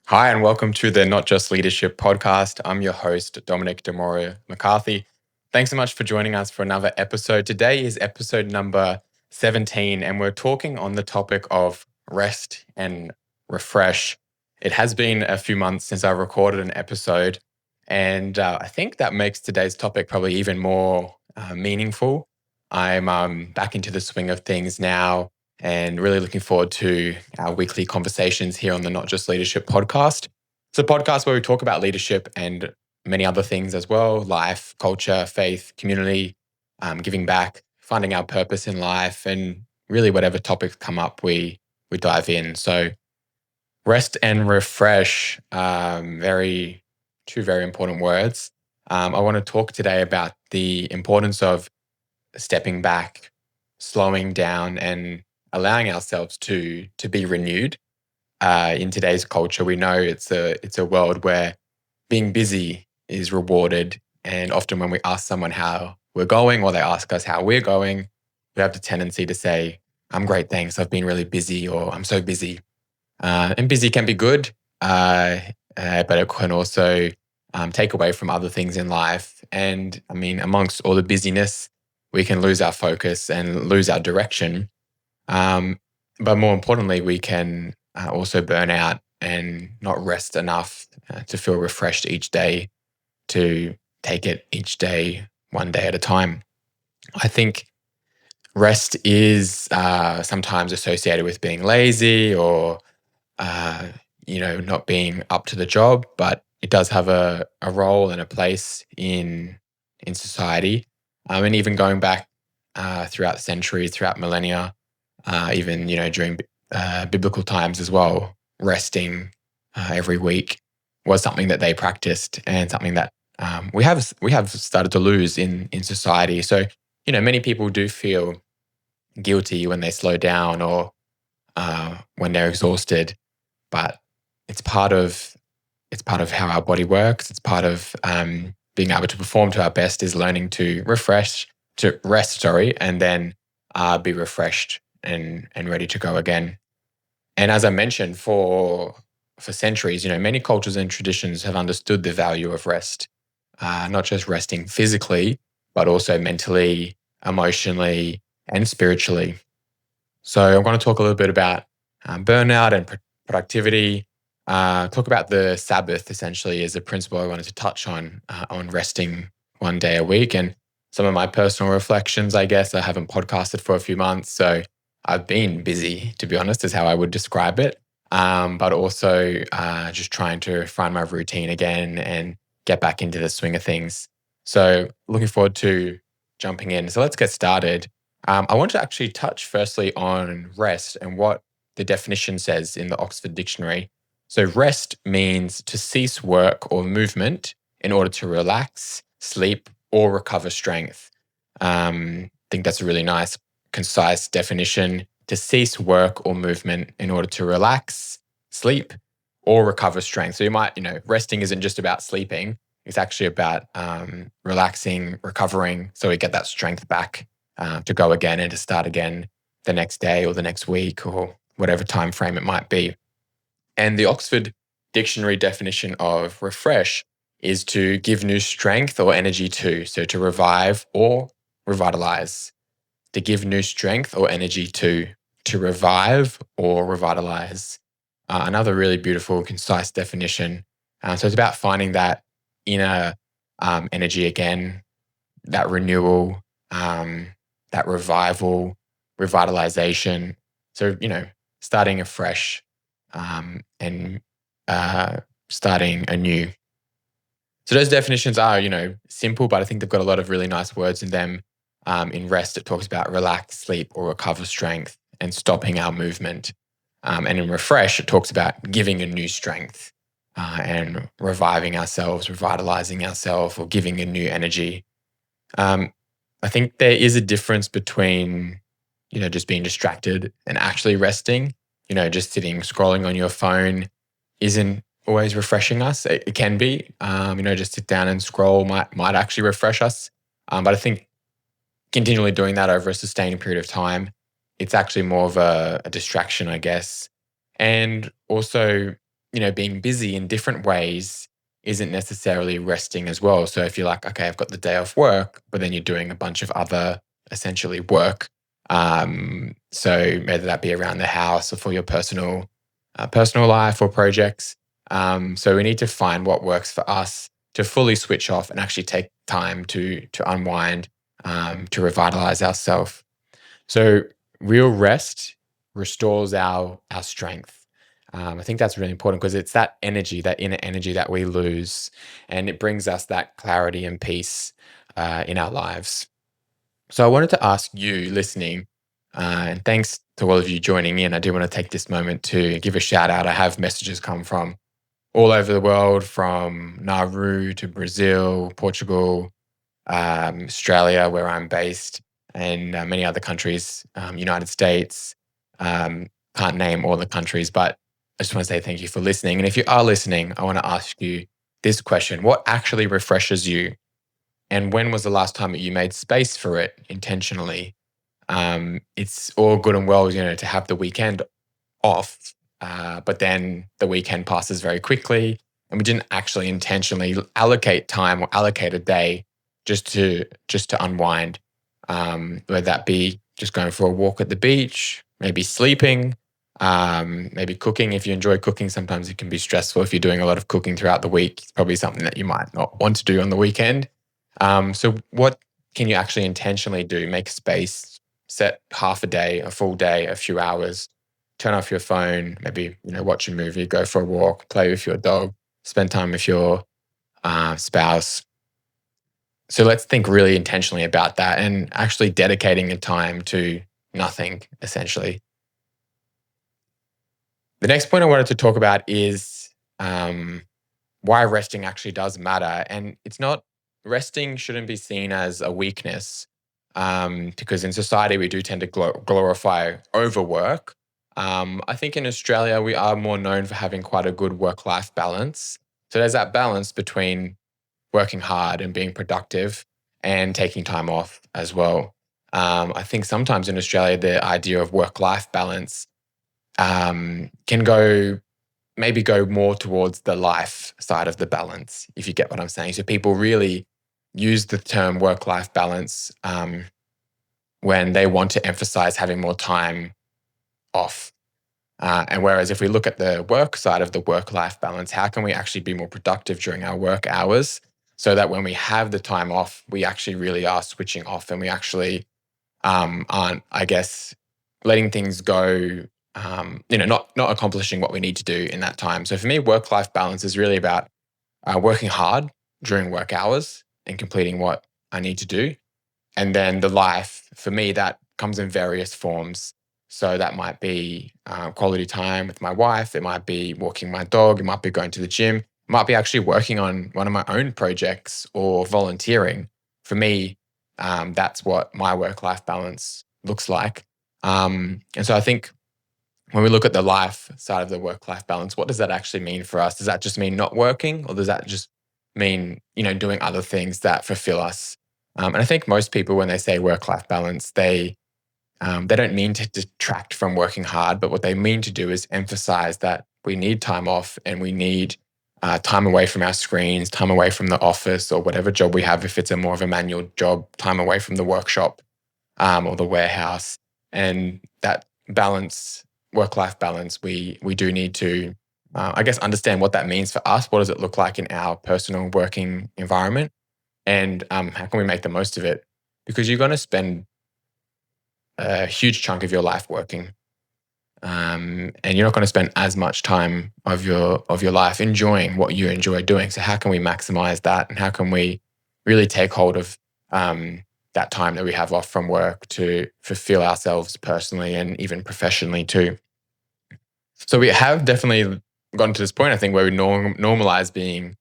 Hi, and welcome to the Not Just Leadership podcast. I'm your host, Dominic de Moura McCarthy. Thanks so much for joining us for another episode. Today is episode number 17, and we're talking on the topic of rest and refresh. It has been a few months since I recorded an episode, and I think that makes today's topic probably even more meaningful. I'm back into the swing of things now and really looking forward to our weekly conversations here on the Not Just Leadership podcast. It's a podcast where we talk about leadership and many other things as well: life, culture, faith, community, giving back, finding our purpose in life, and really whatever topics come up, we dive in. So rest and refresh, two very important words. I want to talk today about the importance of stepping back, slowing down, and allowing ourselves to be renewed. In today's culture, we know it's a world where being busy is rewarded, and often when we ask someone how we're going, or they ask us how we're going, we have the tendency to say, "I'm great, thanks. I've been really busy," or "I'm so busy." And busy can be good, but it can also take away from other things in life. And I mean, amongst all the busyness, we can lose our focus and lose our direction. Um, but more importantly, we can also burn out and not rest enough to feel refreshed each day, to take it each day, one day at a time. I think rest is sometimes associated with being lazy or uh, not being up to the job, but it does have a role and a place in society. And even going back throughout the centuries, throughout millennia, even during biblical times as well, resting every week was something that they practiced and something that we have started to lose in society. So many people do feel guilty when they slow down or when they're exhausted, but it's part of how our body works. It's part of being able to perform to our best is learning to rest, and then be refreshed and ready to go again. And as I mentioned, for centuries, many cultures and traditions have understood the value of rest, not just resting physically, but also mentally, emotionally, and spiritually. So I'm going to talk a little bit about burnout and productivity. Talk about the Sabbath essentially as a principle I wanted to touch on resting one day a week, and some of my personal reflections. I guess I haven't podcasted for a few months, so I've been busy, to be honest, is how I would describe it. But also just trying to find my routine again and get back into the swing of things. So looking forward to jumping in. So let's get started. I want to actually touch firstly on rest and what the definition says in the Oxford Dictionary. So, rest means to cease work or movement in order to relax, sleep, or recover strength. I think that's a really nice, concise definition: to cease work or movement in order to relax, sleep, or recover strength. So, resting isn't just about sleeping, it's actually about relaxing, recovering, so we get that strength back to go again and to start again the next day or the next week or whatever time frame it might be. And the Oxford Dictionary definition of refresh is to give new strength or energy to, so to revive or revitalize. To give new strength or energy to revive or revitalize. Another really beautiful, concise definition. So it's about finding that inner energy again, that renewal, that revival, revitalization. So, starting afresh and starting anew. So those definitions are, simple, but I think they've got a lot of really nice words in them. In rest, it talks about relax, sleep, or recover strength and stopping our movement. And in refresh, it talks about giving a new strength and reviving ourselves, revitalizing ourselves, or giving a new energy. I think there is a difference between, just being distracted and actually resting. Just sitting, scrolling on your phone isn't always refreshing us. It can be, just sit down and scroll might actually refresh us. But I think continually doing that over a sustained period of time, it's actually more of a distraction, I guess. And also, being busy in different ways isn't necessarily resting as well. So if you're like, okay, I've got the day off work, but then you're doing a bunch of other essentially work. So whether that be around the house or for your personal life or projects. So we need to find what works for us to fully switch off and actually take time to unwind, to revitalize ourselves. So real rest restores our strength. I think that's really important because it's that energy, that inner energy that we lose, and it brings us that clarity and peace in our lives. So I wanted to ask you, listening, and thanks to all of you joining in. I do want to take this moment to give a shout out. I have messages come from all over the world, from Nauru to Brazil, Portugal, Australia, where I'm based, and many other countries, United States. Um, can't name all the countries, but I just want to say thank you for listening. And if you are listening, I want to ask you this question: what actually refreshes you? And when was the last time that you made space for it intentionally? It's all good and well, to have the weekend off, but then the weekend passes very quickly, and we didn't actually intentionally allocate time or allocate a day just to unwind. Whether that be just going for a walk at the beach, maybe sleeping, maybe cooking. If you enjoy cooking, sometimes it can be stressful if you're doing a lot of cooking throughout the week. It's probably something that you might not want to do on the weekend. So what can you actually intentionally do? Make space, set half a day, a full day, a few hours, turn off your phone, maybe, watch a movie, go for a walk, play with your dog, spend time with your spouse. So let's think really intentionally about that and actually dedicating a time to nothing, essentially. The next point I wanted to talk about is why resting actually does matter. And it's not, resting shouldn't be seen as a weakness, because in society we do tend to glorify overwork. I think in Australia we are more known for having quite a good work-life balance. So there's that balance between working hard and being productive and taking time off as well. I think sometimes in Australia the idea of work-life balance can go more towards the life side of the balance, if you get what I'm saying. So people really use the term work life balance when they want to emphasize having more time off. And whereas if we look at the work side of the work life balance, how can we actually be more productive during our work hours so that when we have the time off, we actually really are switching off and we actually aren't, I guess, letting things go, not accomplishing what we need to do in that time. So for me, work-life balance is really about working hard during work hours and completing what I need to do. And then the life, for me, that comes in various forms. So that might be quality time with my wife. It might be walking my dog. It might be going to the gym. It might be actually working on one of my own projects or volunteering. For me, that's what my work-life balance looks like. And so I think when we look at the life side of the work-life balance, what does that actually mean for us? Does that just mean not working, or does that just mean, doing other things that fulfill us? And I think most people, when they say work-life balance, they don't mean to detract from working hard, but what they mean to do is emphasize that we need time off and we need time away from our screens, time away from the office or whatever job we have, if it's a more of a manual job, time away from the workshop or the warehouse. And that balance, work-life balance, we do need to, I guess, understand what that means for us. What does it look like in our personal working environment? And how can we make the most of it? Because you're going to spend a huge chunk of your life working, and you're not going to spend as much time of your life enjoying what you enjoy doing. So how can we maximize that, and how can we really take hold of that time that we have off from work to fulfill ourselves personally and even professionally too? So we have definitely gotten to this point, I think, where we normalize being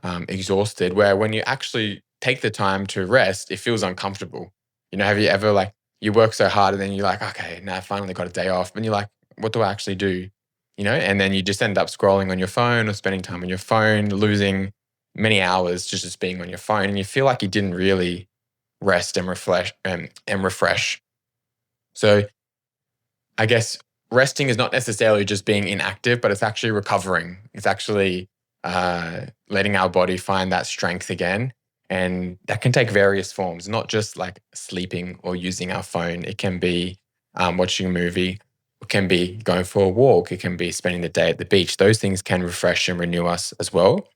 exhausted, where when you actually take the time to rest, it feels uncomfortable. Have you ever, like, you work so hard and then you're like, okay, now I finally got a day off. And you're like, what do I actually do? And then you just end up scrolling on your phone or spending time on your phone, losing many hours just being on your phone. And you feel like you didn't really rest and refresh. So I guess resting is not necessarily just being inactive, but it's actually recovering. It's actually letting our body find that strength again. And that can take various forms, not just like sleeping or using our phone. It can be watching a movie. It can be going for a walk. It can be spending the day at the beach. Those things can refresh and renew us as well.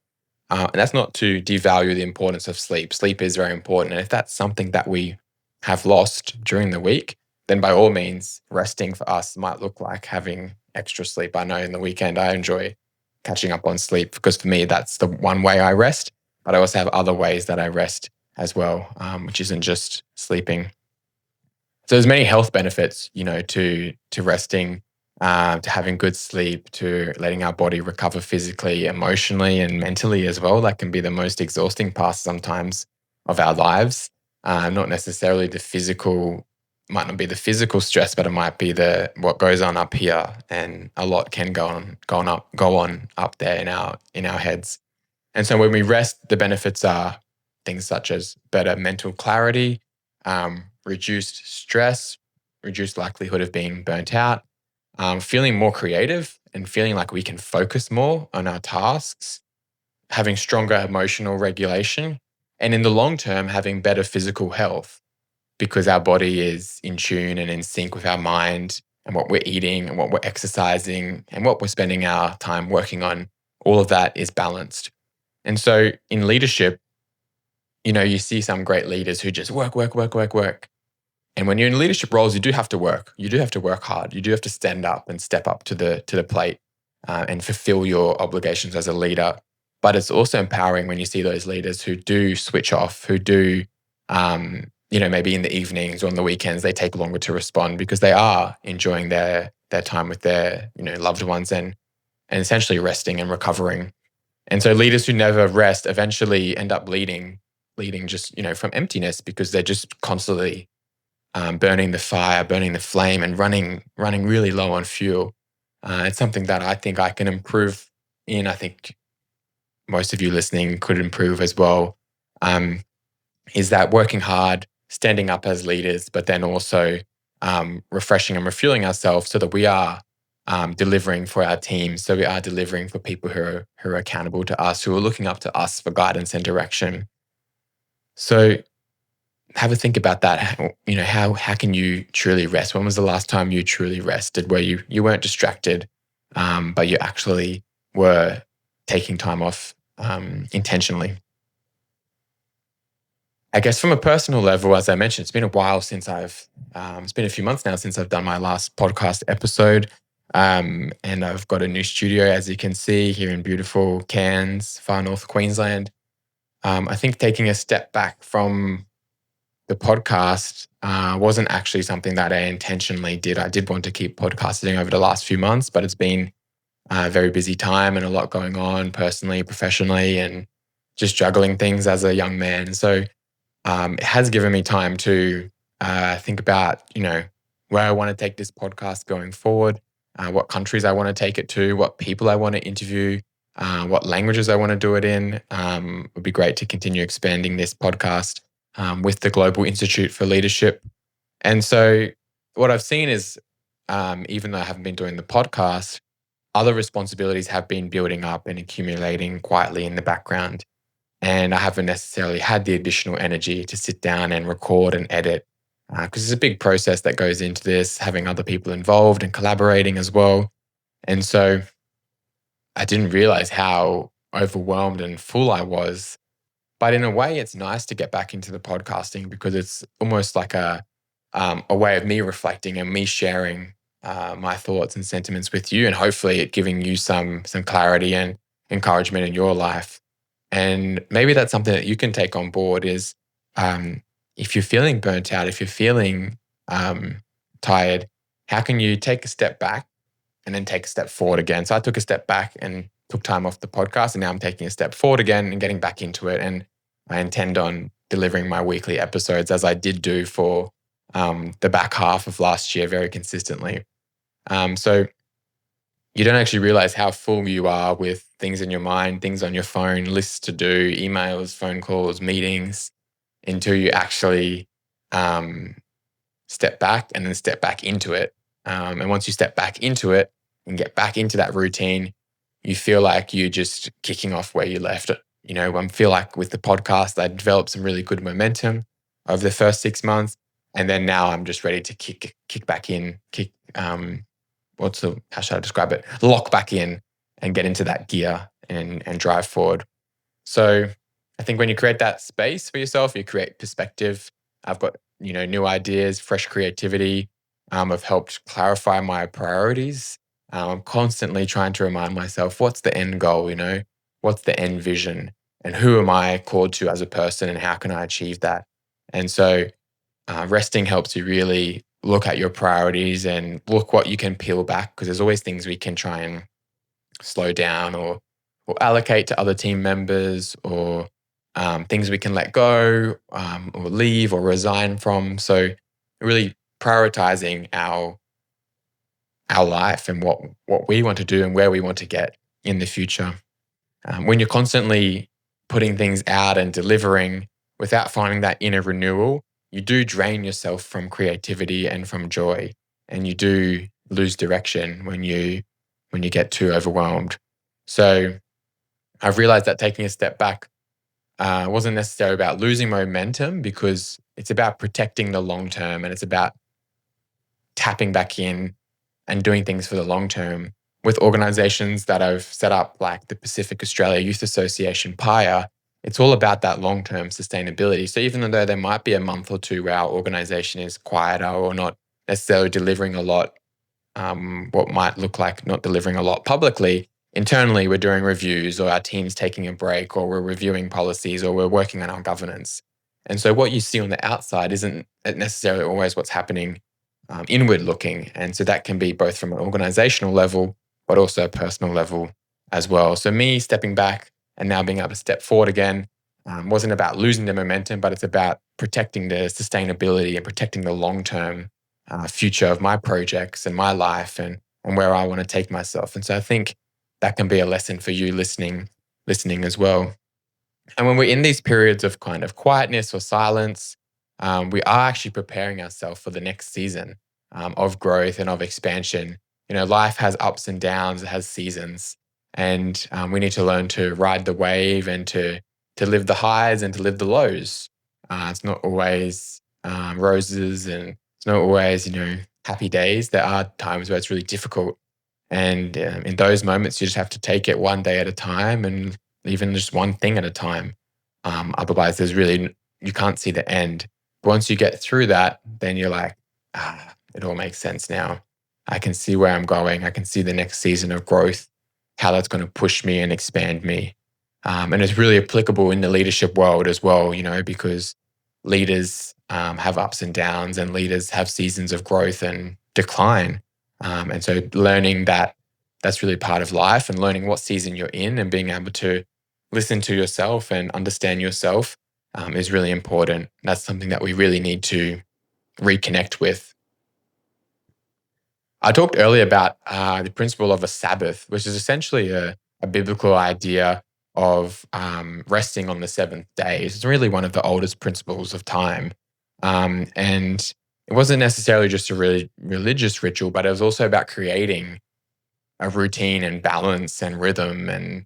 And that's not to devalue the importance of sleep. Sleep is very important. And if that's something that we have lost during the week, then by all means, resting for us might look like having extra sleep. I know in the weekend I enjoy catching up on sleep because for me, that's the one way I rest. But I also have other ways that I rest as well, which isn't just sleeping. So there's many health benefits, to resting, to having good sleep, to letting our body recover physically, emotionally, and mentally as well. That can be the most exhausting part sometimes of our lives. Not necessarily the physical, might not be the physical stress, but it might be the what goes on up here, and a lot can go on up there in our heads. And so when we rest, the benefits are things such as better mental clarity, reduced stress, reduced likelihood of being burnt out, feeling more creative and feeling like we can focus more on our tasks, having stronger emotional regulation, and in the long term, having better physical health because our body is in tune and in sync with our mind and what we're eating and what we're exercising and what we're spending our time working on. All of that is balanced. And so in leadership, you see some great leaders who just work, work, work, work, work. And when you're in leadership roles, you do have to work. You do have to work hard. You do have to stand up and step up to the plate and fulfill your obligations as a leader. But it's also empowering when you see those leaders who do switch off, who do, maybe in the evenings or on the weekends, they take longer to respond because they are enjoying their time with their loved ones and essentially resting and recovering. And so leaders who never rest eventually end up leading just from emptiness because they're just constantly burning the fire, burning the flame, and running really low on fuel. It's something that I think I can improve in. I think most of you listening could improve as well. Is that working hard, standing up as leaders, but then also refreshing and refueling ourselves so that we are delivering for our teams. So we are delivering for people who are accountable to us, who are looking up to us for guidance and direction. So have a think about that. How can you truly rest? When was the last time you truly rested where you weren't distracted, but you actually were taking time off intentionally? I guess from a personal level, as I mentioned, it's been a while since it's been a few months now since I've done my last podcast episode. And I've got a new studio, as you can see, here in beautiful Cairns, far north Queensland. I think taking a step back from the podcast wasn't actually something that I intentionally did. I did want to keep podcasting over the last few months, but it's been a very busy time and a lot going on personally, professionally, and just juggling things as a young man. So it has given me time to think about, where I want to take this podcast going forward, what countries I want to take it to, what people I want to interview, what languages I want to do it in. It would be great to continue expanding this podcast with the Global Institute for Leadership. And so what I've seen is, even though I haven't been doing the podcast, other responsibilities have been building up and accumulating quietly in the background. And I haven't necessarily had the additional energy to sit down and record and edit because it's a big process that goes into this, having other people involved and collaborating as well. And so I didn't realize how overwhelmed and full I was. But in a way, it's nice to get back into the podcasting because it's almost like a way of me reflecting and me sharing my thoughts and sentiments with you, and hopefully it giving you some clarity and encouragement in your life. And maybe that's something that you can take on board is if you're feeling burnt out, if you're feeling tired, how can you take a step back and then take a step forward again? So I took a step back and took time off the podcast, and now I'm taking a step forward again and getting back into it. And I intend on delivering my weekly episodes as I did do for the back half of last year very consistently. So you don't actually realize how full you are with things in your mind, things on your phone, lists to do, emails, phone calls, meetings, until you actually step back and then step back into it. And once you step back into it and get back into that routine, you feel like you're just kicking off where you left it. I feel like with the podcast, I developed some really good momentum over the first 6 months. And then now I'm just ready to kick back in, how should I describe it? Lock back in and get into that gear and drive forward. So I think when you create that space for yourself, you create perspective. I've got, new ideas, fresh creativity. I've helped clarify my priorities. I'm constantly trying to remind myself, what's the end goal, What's the end vision? And who am I called to as a person and how can I achieve that? And so resting helps you really look at your priorities and look what you can peel back, because there's always things we can try and slow down or allocate to other team members, or things we can let go, or leave or resign from. So really prioritizing our life and what we want to do and where we want to get in the future. When you're constantly putting things out and delivering without finding that inner renewal, you do drain yourself from creativity and from joy, and you do lose direction when you get too overwhelmed. So I've realized that taking a step back wasn't necessarily about losing momentum, because it's about protecting the long term, and it's about tapping back in and doing things for the long term. With organizations that I've set up, like the Pacific Australia Youth Association, PIA, it's all about that long-term sustainability. So even though there might be a month or two where our organization is quieter or not necessarily delivering a lot, what might look like not delivering a lot publicly, internally we're doing reviews, or our team's taking a break, or we're reviewing policies, or we're working on our governance. And so what you see on the outside isn't necessarily always what's happening inward looking. And so that can be both from an organizational level, but also a personal level as well. So me stepping back and now being able to step forward again wasn't about losing the momentum, but it's about protecting the sustainability and protecting the long-term future of my projects and my life, and where I want to take myself. And so I think that can be a lesson for you listening as well. And when we're in these periods of kind of quietness or silence, we are actually preparing ourselves for the next season of growth and of expansion. Life has ups and downs, it has seasons, and we need to learn to ride the wave and to live the highs and to live the lows. It's not always roses, and it's not always happy days. There are times where it's really difficult, and in those moments, you just have to take it one day at a time, and even just one thing at a time. Otherwise, you can't see the end. Once you get through that, then you're like, it all makes sense now. I can see where I'm going. I can see the next season of growth, how that's going to push me and expand me. And it's really applicable in the leadership world as well, because leaders have ups and downs, and leaders have seasons of growth and decline. And so learning that's really part of life, and learning what season you're in and being able to listen to yourself and understand yourself is really important. That's something that we really need to reconnect with. I talked earlier about the principle of a Sabbath, which is essentially a biblical idea of resting on the seventh day. It's really one of the oldest principles of time. And it wasn't necessarily just a really religious ritual, but it was also about creating a routine and balance and rhythm, and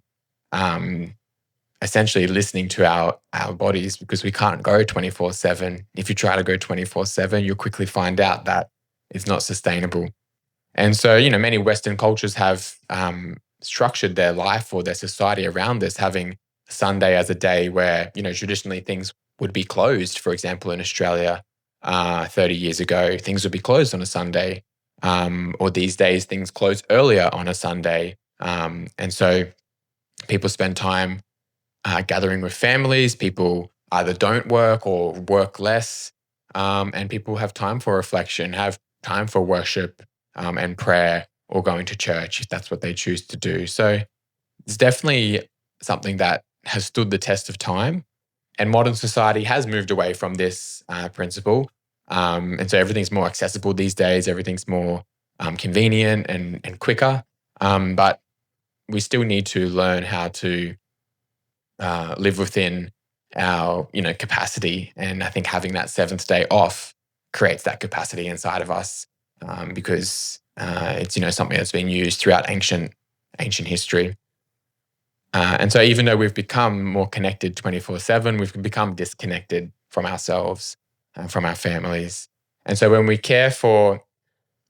essentially listening to our bodies, because we can't go 24/7. If you try to go 24/7, you'll quickly find out that it's not sustainable. And so, many Western cultures have structured their life or their society around this, having Sunday as a day where, traditionally things would be closed. For example, in Australia, 30 years ago, things would be closed on a Sunday. Or these days, things close earlier on a Sunday. And so people spend time gathering with families. People either don't work or work less. And people have time for reflection, have time for worship and prayer, or going to church if that's what they choose to do. So it's definitely something that has stood the test of time. And modern society has moved away from this principle. And so everything's more accessible these days. Everything's more convenient and quicker. But we still need to learn how to live within our capacity. And I think having that seventh day off creates that capacity inside of us. because it's something that's been used throughout ancient history. And so even though we've become more connected 24/7, we've become disconnected from ourselves and from our families. And so when we care for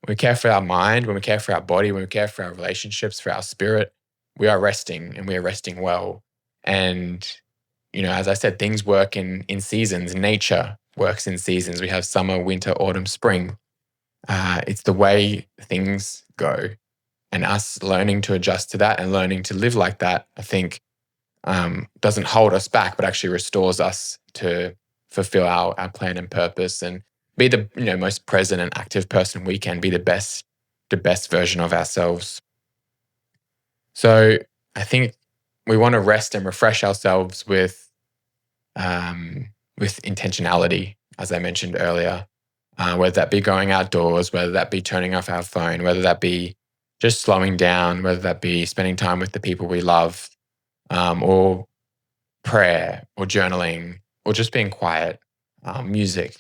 our mind, when we care for our body, when we care for our relationships, for our spirit, we are resting, and we are resting well. And as I said, things work in seasons. Nature works in seasons. We have summer, winter, autumn, spring. It's the way things go. And us learning to adjust to that and learning to live like that, I think, doesn't hold us back, but actually restores us to fulfill our plan and purpose and be the most present and active person we can be, the best version of ourselves. So I think we want to rest and refresh ourselves with intentionality, as I mentioned earlier, whether that be going outdoors, whether that be turning off our phone, whether that be just slowing down, whether that be spending time with the people we love, or prayer or journaling or just being quiet, music,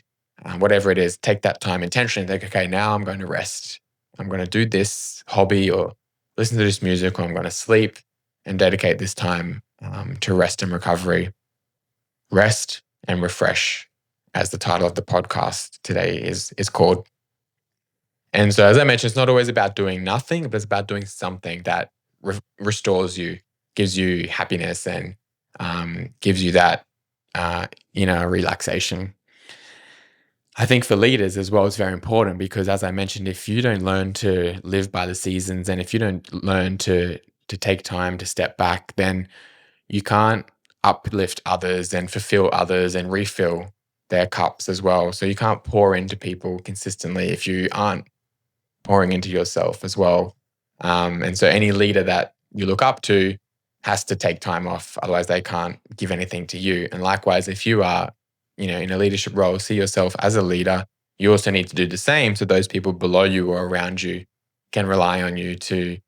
whatever it is. Take that time intentionally. Think, okay, now I'm going to rest. I'm going to do this hobby or listen to this music, or I'm going to sleep and dedicate this time to rest and recovery. Rest and refresh, as the title of the podcast today is called. And so, as I mentioned, it's not always about doing nothing, but it's about doing something that restores you, gives you happiness, and gives you that relaxation. I think for leaders as well, it's very important because, as I mentioned, if you don't learn to live by the seasons, and if you don't learn to take time to step back, then you can't uplift others and fulfill others and refill their cups as well. So you can't pour into people consistently if you aren't pouring into yourself as well. And so any leader that you look up to has to take time off. Otherwise, they can't give anything to you. And likewise, if you are, in a leadership role, see yourself as a leader, you also need to do the same. So those people below you or around you can rely on you to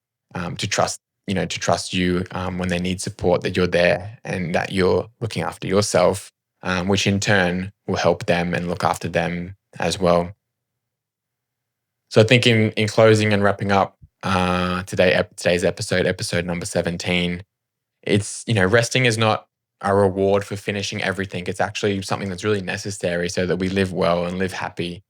trust, to trust you when they need support, that you're there and that you're looking after yourself, which in turn will help them and look after them as well. So I think in closing and wrapping up today's episode number 17, it's, resting is not a reward for finishing everything. It's actually something that's really necessary so that we live well and live happy.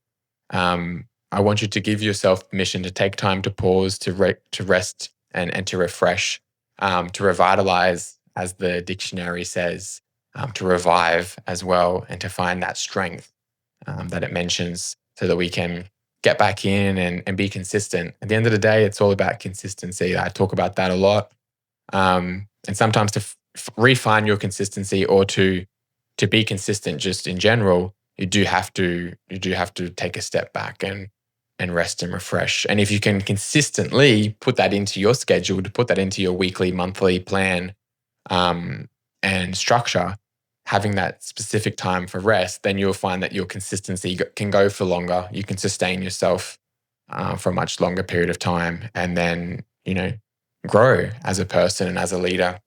I want you to give yourself permission to take time to pause, to rest and to refresh, to revitalize, as the dictionary says, to revive as well, and to find that strength that it mentions so that we can get back in and be consistent. At the end of the day, it's all about consistency. I talk about that a lot. And sometimes to refine your consistency, or to be consistent just in general, you do have to take a step back and rest and refresh. And if you can consistently put that into your schedule, to put that into your weekly, monthly plan and structure, having that specific time for rest, then you'll find that your consistency can go for longer. You can sustain yourself for a much longer period of time, and then, grow as a person and as a leader.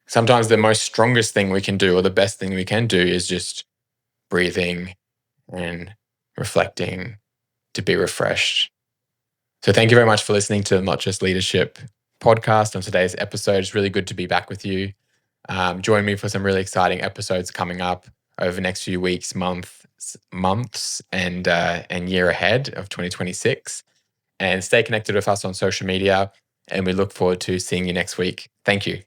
Sometimes the most strongest thing we can do, or the best thing we can do, is just breathing and reflecting to be refreshed. So thank you very much for listening to the Not Just Leadership podcast on today's episode. It's really good to be back with you. Join me for some really exciting episodes coming up over the next few weeks, months, and year ahead of 2026. And stay connected with us on social media. And we look forward to seeing you next week. Thank you.